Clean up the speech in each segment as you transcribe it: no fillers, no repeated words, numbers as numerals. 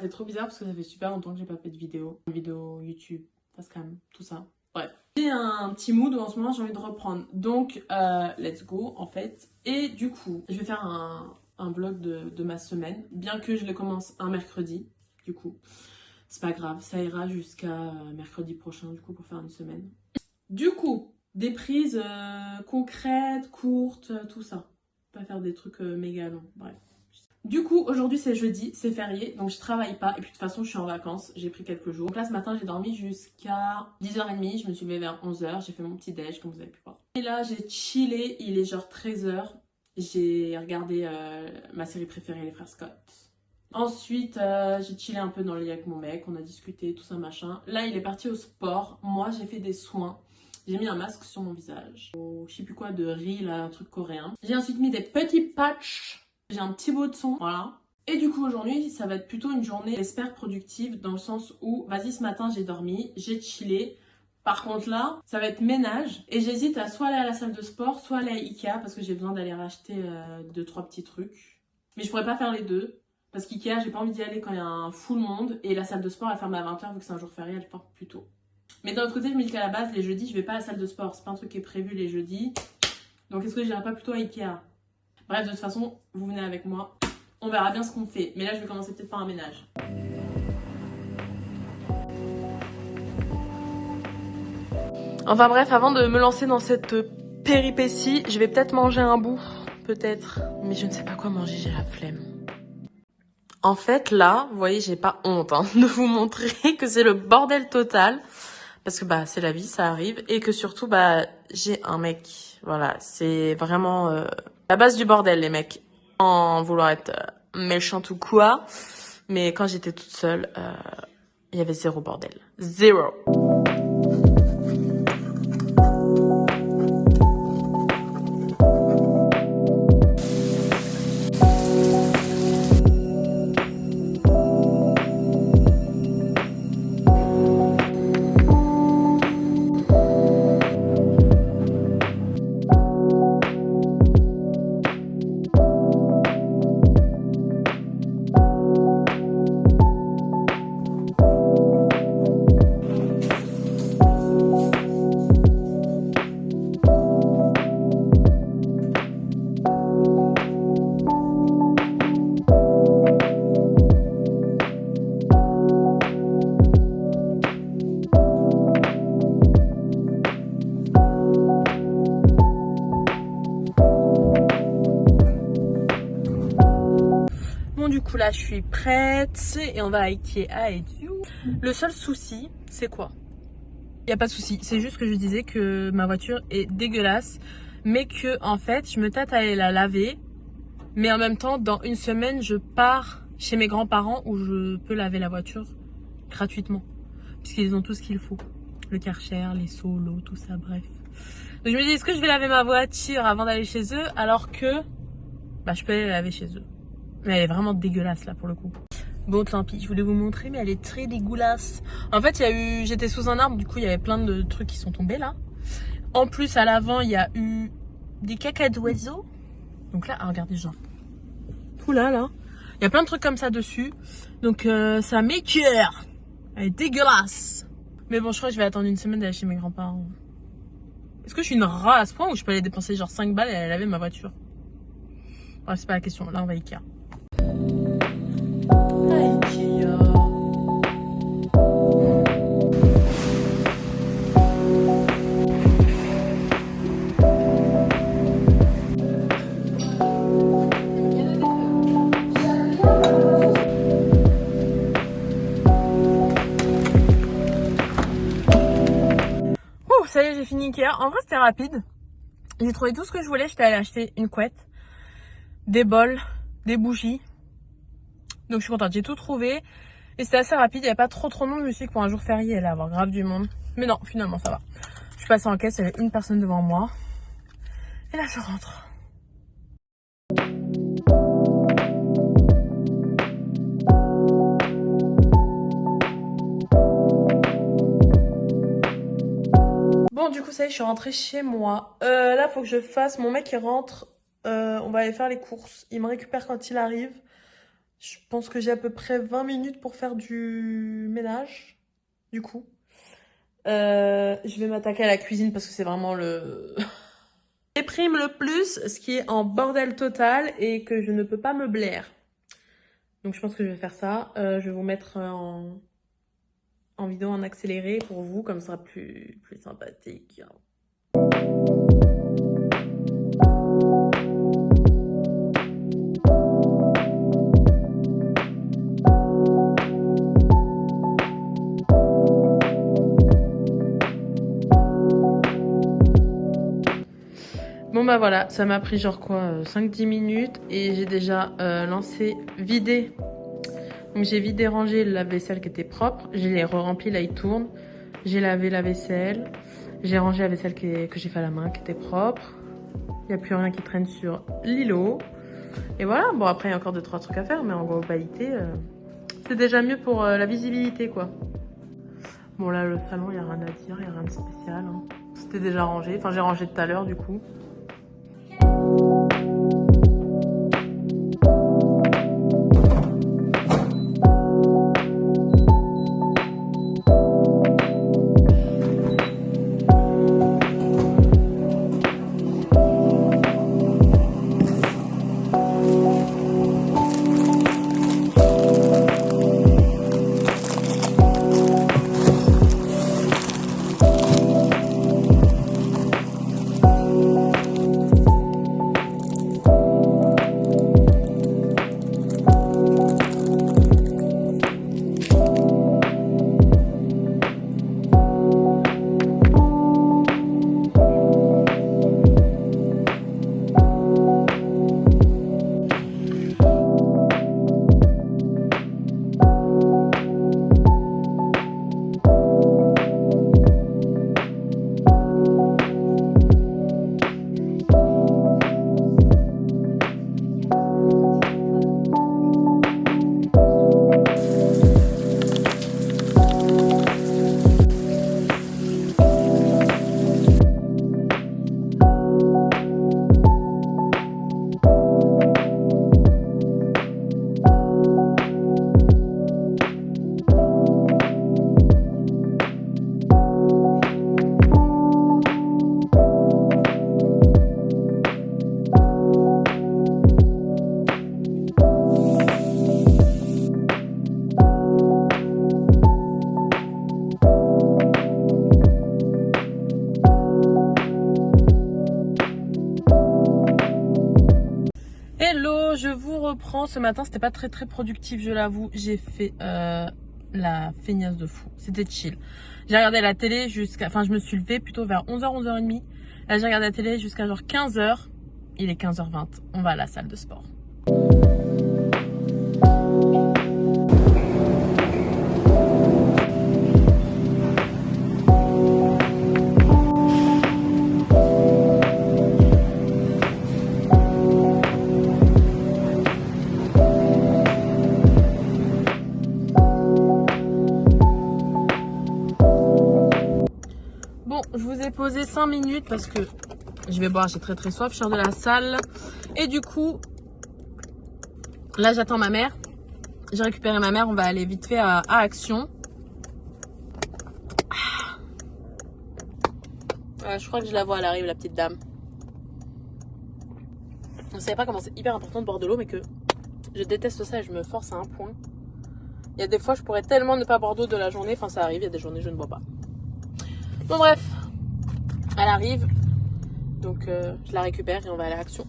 fait trop bizarre parce que ça fait super longtemps que j'ai pas fait de vidéo YouTube, Facecam, tout ça. Bref. J'ai un petit mood où en ce moment j'ai envie de reprendre. Donc, let's go en fait. Et du coup, je vais faire un vlog de ma semaine. Bien que je le commence un mercredi, du coup. C'est pas grave, ça ira jusqu'à mercredi prochain, du coup, pour faire une semaine. Du coup, des prises concrètes, courtes, tout ça. Pas faire des trucs méga longs, bref. Du coup, aujourd'hui c'est jeudi, c'est férié, donc je travaille pas. Et puis de toute façon, je suis en vacances, j'ai pris quelques jours. Donc là, ce matin, j'ai dormi jusqu'à 10h30. Je me suis levée vers 11h, j'ai fait mon petit déj, comme vous avez pu voir. Et là, j'ai chillé, il est genre 13h. J'ai regardé ma série préférée, Les Frères Scott. Ensuite, j'ai chillé un peu dans le lit avec mon mec, on a discuté, tout ça, machin. Là, il est parti au sport. Moi, j'ai fait des soins. J'ai mis un masque sur mon visage. Je sais plus quoi, de riz, là, un truc coréen. J'ai ensuite mis des petits patchs. J'ai un petit bout de son, voilà. Et du coup, aujourd'hui, ça va être plutôt une journée, j'espère, productive, dans le sens où, vas-y, ce matin, j'ai dormi, j'ai chillé. Par contre, là, ça va être ménage. Et j'hésite à soit aller à la salle de sport, soit aller à Ikea, parce que j'ai besoin d'aller racheter 2-3 petits trucs. Mais je pourrais pas faire les deux. Parce qu'Ikea, j'ai pas envie d'y aller quand il y a un full monde. Et la salle de sport, elle ferme à 20h, vu que c'est un jour férié, elle ferme plus tôt. Mais d'un autre côté, je me dis qu'à la base, les jeudis, je vais pas à la salle de sport. C'est pas un truc qui est prévu les jeudis. Donc, est-ce que j'irai pas plutôt à Ikea? Bref, de toute façon, vous venez avec moi. On verra bien ce qu'on fait. Mais là, je vais commencer peut-être par un ménage. Enfin bref, avant de me lancer dans cette péripétie, je vais peut-être manger un bout. Peut-être. Mais je ne sais pas quoi manger, j'ai la flemme. En fait, là, vous voyez, j'ai pas honte de vous montrer que c'est le bordel total. Parce que bah c'est la vie, ça arrive. Et que surtout, bah j'ai un mec. Voilà, c'est vraiment la base du bordel, les mecs. Sans vouloir être méchante ou quoi. Mais quand j'étais toute seule, il y avait zéro bordel. Zéro. Bon, du coup, là, je suis prête et on va à Ikea et tout. Le seul souci, c'est quoi? Il n'y a pas de souci, c'est juste que je disais que ma voiture est dégueulasse, mais que, en fait, je me tâte à aller la laver. Mais en même temps, dans une semaine, je pars chez mes grands-parents où je peux laver la voiture gratuitement. Puisqu'ils ont tout ce qu'il faut. Le Karcher, les seaux, l'eau, tout ça, bref. Donc je me dis, est-ce que je vais laver ma voiture avant d'aller chez eux, alors que bah, je peux aller la laver chez eux. Mais elle est vraiment dégueulasse là pour le coup. Bon, tant pis, je voulais vous montrer, mais elle est très dégueulasse. En fait, j'étais sous un arbre, du coup, il y avait plein de trucs qui sont tombés là. En plus, à l'avant, il y a eu des caca d'oiseaux. Donc là, regardez, genre. Tout là, là. Il y a plein de trucs comme ça dessus. Donc, ça m'écoeure. Elle est dégueulasse. Mais bon, je crois que je vais attendre une semaine d'aller chez mes grands-parents. Est-ce que je suis une rat à ce point où je peux aller dépenser genre 5 balles et aller laver ma voiture? Bref, c'est pas la question. Là, on va à Ikea. Oh, ça y est, j'ai fini Ikea. En vrai, c'était rapide. J'ai trouvé tout ce que je voulais. J'étais allée acheter une couette, des bols, des bougies. Donc je suis contente, j'ai tout trouvé. Et c'était assez rapide, il n'y avait pas trop de monde. Je me suis dit que pour un jour férié, il allait y avoir grave du monde. Mais non, finalement ça va. Je suis passée en caisse, il y avait une personne devant moi. Et là je rentre. Bon, du coup ça y est, je suis rentrée chez moi. Là faut que je fasse, mon mec il rentre. On va aller faire les courses. Il me récupère quand il arrive. Je pense que j'ai à peu près 20 minutes pour faire du ménage, du coup. Je vais m'attaquer à la cuisine parce que c'est vraiment le... déprime le plus, ce qui est en bordel total et que je ne peux pas me blaire. Donc je pense que je vais faire ça. Je vais vous mettre en vidéo en accéléré pour vous, comme ça sera plus sympathique. Bon bah voilà, ça m'a pris genre quoi, 5-10 minutes et j'ai déjà lancé vider. Donc j'ai vidé rangé la vaisselle qui était propre, je l'ai re-rempli, là il tourne. J'ai lavé la vaisselle, j'ai rangé la vaisselle que j'ai fait à la main qui était propre. Il n'y a plus rien qui traîne sur l'îlot. Et voilà, bon après il y a encore 2-3 trucs à faire, mais en globalité, c'est déjà mieux pour la visibilité quoi. Bon là le salon, il n'y a rien à dire, il n'y a rien de spécial. Hein. C'était déjà rangé, enfin j'ai rangé tout à l'heure du coup. Hello, je vous reprends. Ce matin, c'était pas très productif, je l'avoue. J'ai fait la feignasse de fou. C'était chill. J'ai regardé la télé jusqu'à... Enfin, je me suis levée plutôt vers 11h, 11h30. Là, j'ai regardé la télé jusqu'à genre 15h. Il est 15h20. On va à la salle de sport. Bon, je vous ai posé 5 minutes parce que je vais boire, j'ai très soif, je sors de la salle. Et du coup, là j'attends ma mère. J'ai récupéré ma mère, on va aller vite fait à Action. Je crois que je la vois, elle arrive, la petite dame. On ne savait pas comment c'est hyper important de boire de l'eau, mais que je déteste ça et je me force à un point. Il y a des fois, je pourrais tellement ne pas boire d'eau de la journée. Enfin, ça arrive, il y a des journées, je ne bois pas. Bon, bref. Elle arrive. Donc, je la récupère et on va aller à Action.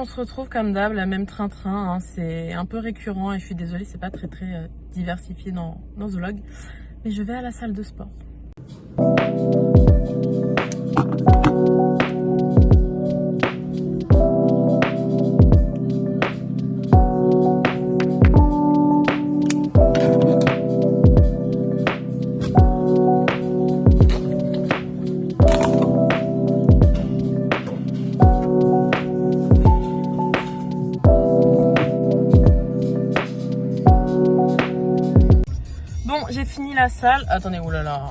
se retrouve comme d'hab, la même train-train, hein. C'est un peu récurrent et je suis désolée, c'est pas très diversifié dans ce vlog. Mais je vais à la salle de sport. Bon, j'ai fini la salle. Attendez, oulala.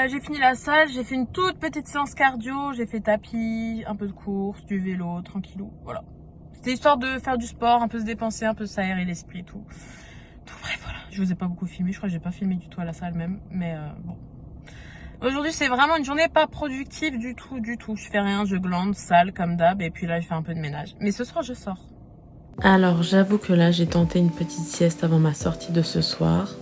J'ai fini la salle, j'ai fait une toute petite séance cardio, j'ai fait tapis, un peu de course, du vélo, tranquillou, voilà. C'était histoire de faire du sport, un peu se dépenser, un peu s'aérer l'esprit et tout. Donc bref, voilà, je vous ai pas beaucoup filmé, je crois que j'ai pas filmé du tout à la salle même, mais bon. Aujourd'hui, c'est vraiment une journée pas productive du tout. Je fais rien, je glande, sale comme d'hab, et puis là, je fais un peu de ménage. Mais ce soir, je sors. Alors, j'avoue que là, j'ai tenté une petite sieste avant ma sortie de ce soir.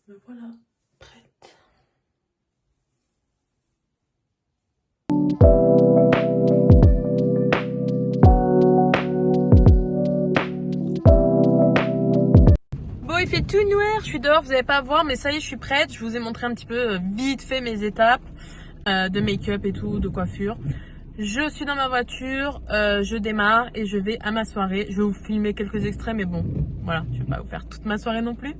Me voilà prête. Bon, il fait tout noir, je suis dehors, vous n'allez pas voir, mais ça y est, je suis prête. Je vous ai montré un petit peu vite fait mes étapes de make-up et tout, de coiffure. Je suis dans ma voiture, je démarre et je vais à ma soirée. Je vais vous filmer quelques extraits, mais bon, voilà, je vais pas vous faire toute ma soirée non plus.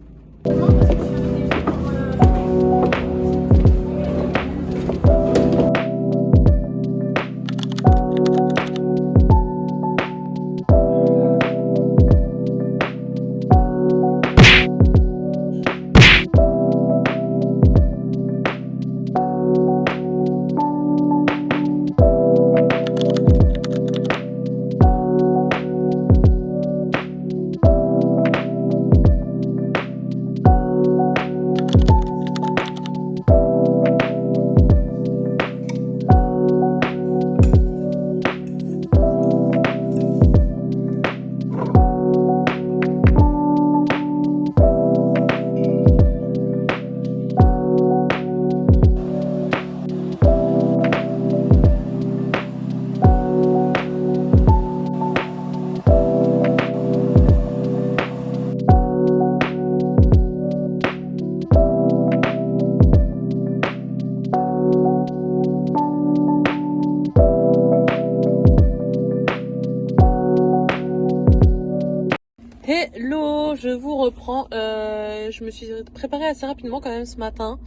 Hello, je vous reprends. Je me suis préparée assez rapidement quand même ce matin.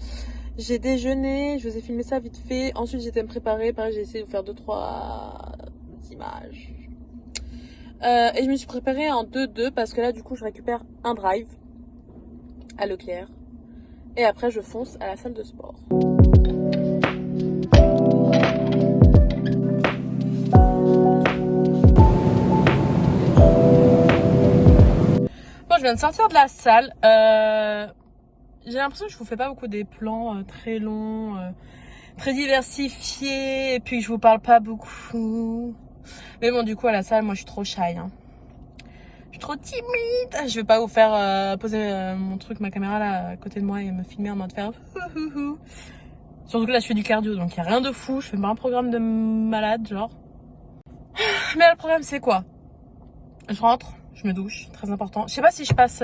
J'ai déjeuné, je vous ai filmé ça vite fait. Ensuite, j'étais me préparer. Pareil, j'ai essayé de vous faire 2-3 images. Et je me suis préparée en 2-2 parce que là, du coup, je récupère un drive à Leclerc. Et après, je fonce à la salle de sport. viens de sortir de la salle. J'ai l'impression que je vous fais pas beaucoup des plans très longs, très diversifiés, et puis que je vous parle pas beaucoup. Mais bon, du coup, à la salle, moi, je suis trop shy. Hein. Je suis trop timide. Je vais pas vous faire poser mon truc, ma caméra là à côté de moi et me filmer en mode faire. Surtout que là, je fais du cardio, donc il y a rien de fou. Je fais pas un programme de malade, genre. Mais le problème, c'est quoi? Je rentre, je me douche, très important. Je sais pas si je passe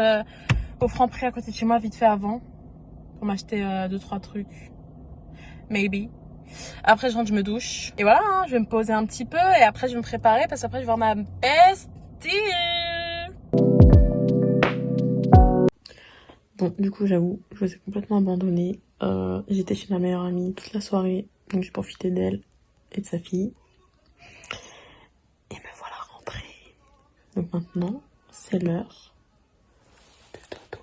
au Franprix à côté de chez moi vite fait avant pour m'acheter 2-3 trucs. Maybe. Après, je rentre, je me douche. Et voilà, hein, je vais me poser un petit peu et après, je vais me préparer parce qu'après, je vais voir ma bestie. Bon, du coup, j'avoue, je vous ai complètement abandonné. J'étais chez ma meilleure amie toute la soirée, donc j'ai profité d'elle et de sa fille. Et me voilà rentrée. Donc maintenant, c'est l'heure de dodo.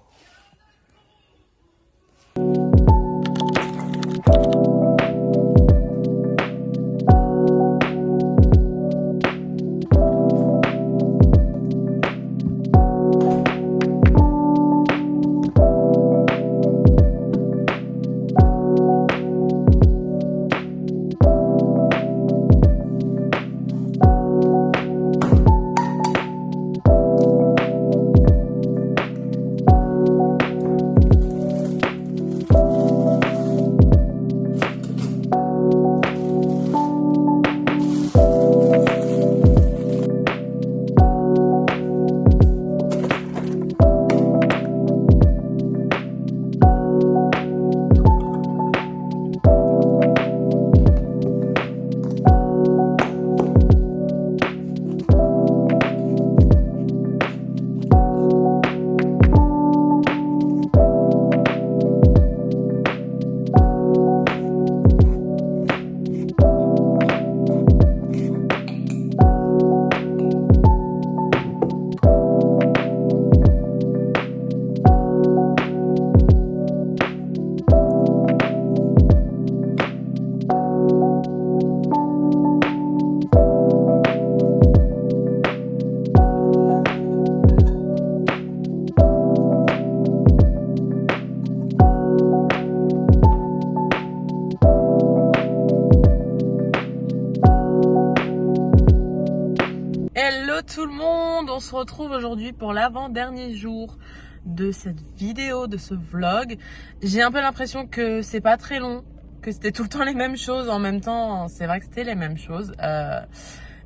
Hello tout le monde, on se retrouve aujourd'hui pour l'avant-dernier jour de cette vidéo, de ce vlog. J'ai un peu l'impression que c'est pas très long, que c'était tout le temps les mêmes choses. En même temps, c'est vrai que c'était les mêmes choses.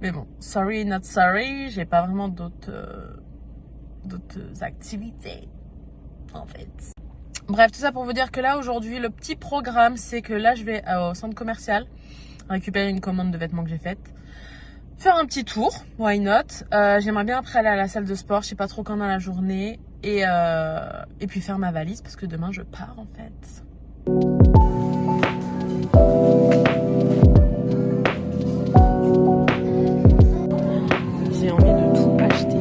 Mais bon, sorry not sorry, j'ai pas vraiment d'autres activités en fait. Bref, tout ça pour vous dire que là aujourd'hui, le petit programme, c'est que là je vais au centre commercial récupérer une commande de vêtements que j'ai faite. Faire un petit tour, why not. J'aimerais bien après aller à la salle de sport, je sais pas trop quand dans la journée. Et puis faire ma valise parce que demain je pars en fait. J'ai envie de tout acheter.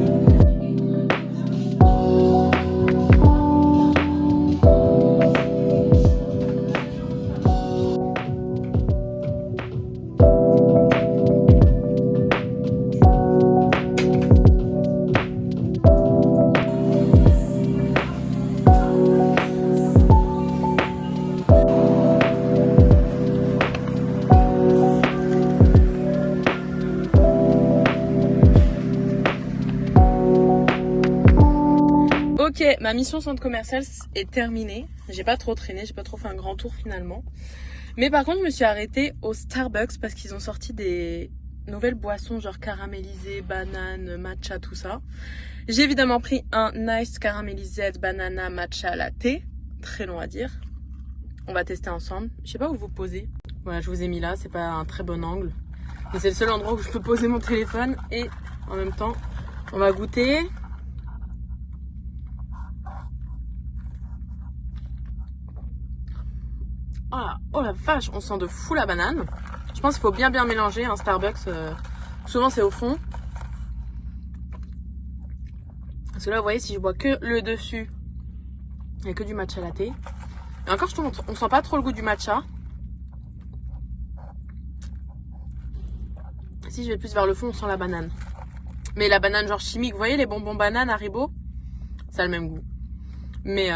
Ok, ma mission centre commercial est terminée. J'ai pas trop traîné, j'ai pas trop fait un grand tour finalement. Mais par contre, je me suis arrêtée au Starbucks parce qu'ils ont sorti des nouvelles boissons genre caramélisées, banane, matcha, tout ça. J'ai évidemment pris un nice caramélisé banana matcha latte. Très long à dire. On va tester ensemble. Je sais pas où vous poser. Voilà, je vous ai mis là, c'est pas un très bon angle. Mais c'est le seul endroit où je peux poser mon téléphone. Et en même temps, on va goûter. Oh la vache, on sent de fou la banane. Je pense qu'il faut bien mélanger un Starbucks. Souvent c'est au fond. Parce que là vous voyez, si je bois que le dessus, il n'y a que du matcha latte. Et encore je trouve on sent pas trop le goût du matcha. Si je vais plus vers le fond, on sent la banane. Mais la banane genre chimique, vous voyez les bonbons bananes Haribo, Ça a le même goût. Mais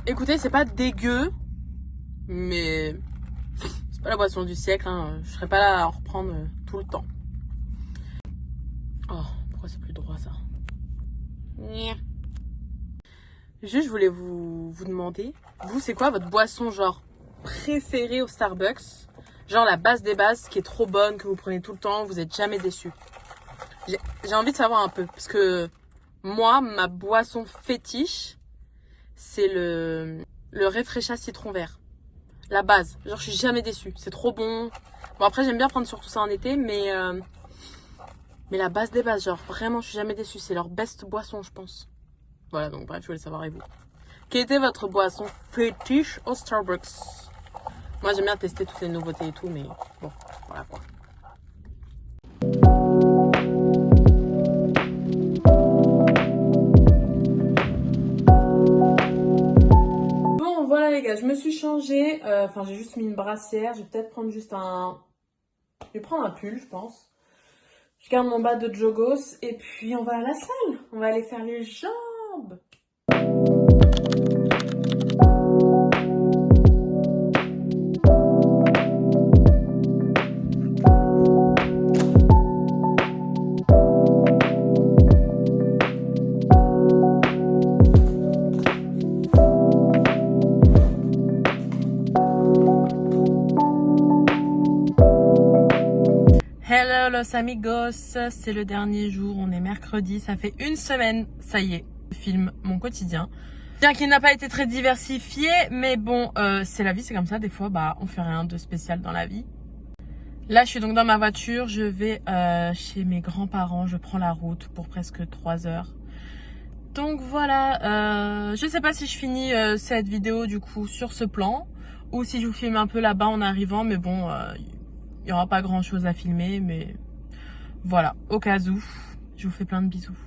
écoutez, c'est pas dégueu, mais c'est pas la boisson du siècle, hein. Je serais pas là à en reprendre tout le temps. Oh, pourquoi c'est plus droit ça? Juste, je voulais vous demander, vous, c'est quoi votre boisson genre préférée au Starbucks? Genre la base des bases qui est trop bonne, que vous prenez tout le temps, vous êtes jamais déçu. J'ai envie de savoir un peu, parce que moi, ma boisson fétiche, c'est le Réfrécha citron vert. La base, genre je suis jamais déçue, c'est trop bon. Bon après j'aime bien prendre surtout ça en été, mais la base des bases, genre vraiment je suis jamais déçue, c'est leur best boisson je pense. Voilà, donc bref, je voulais savoir et vous. Quelle était votre boisson fétiche au Starbucks? Moi j'aime bien tester toutes les nouveautés et tout, mais bon, voilà quoi. Bon voilà les gars, je me suis changée, enfin j'ai juste mis une brassière, je vais peut-être prendre juste je vais prendre un pull je pense. Je garde mon bas de jogos et puis on va à la salle, on va aller faire les jambes. Hello los amigos, c'est le dernier jour, on est mercredi, ça fait une semaine, ça y est, je filme mon quotidien. Bien qu'il n'a pas été très diversifié, mais bon, c'est la vie, c'est comme ça, des fois, bah, on fait rien de spécial dans la vie. Là, je suis donc dans ma voiture, je vais chez mes grands-parents, je prends la route pour presque 3 heures. Donc voilà, je sais pas si je finis cette vidéo du coup sur ce plan, ou si je vous filme un peu là-bas en arrivant, mais bon... il n'y aura pas grand chose à filmer, mais voilà, au cas où, je vous fais plein de bisous.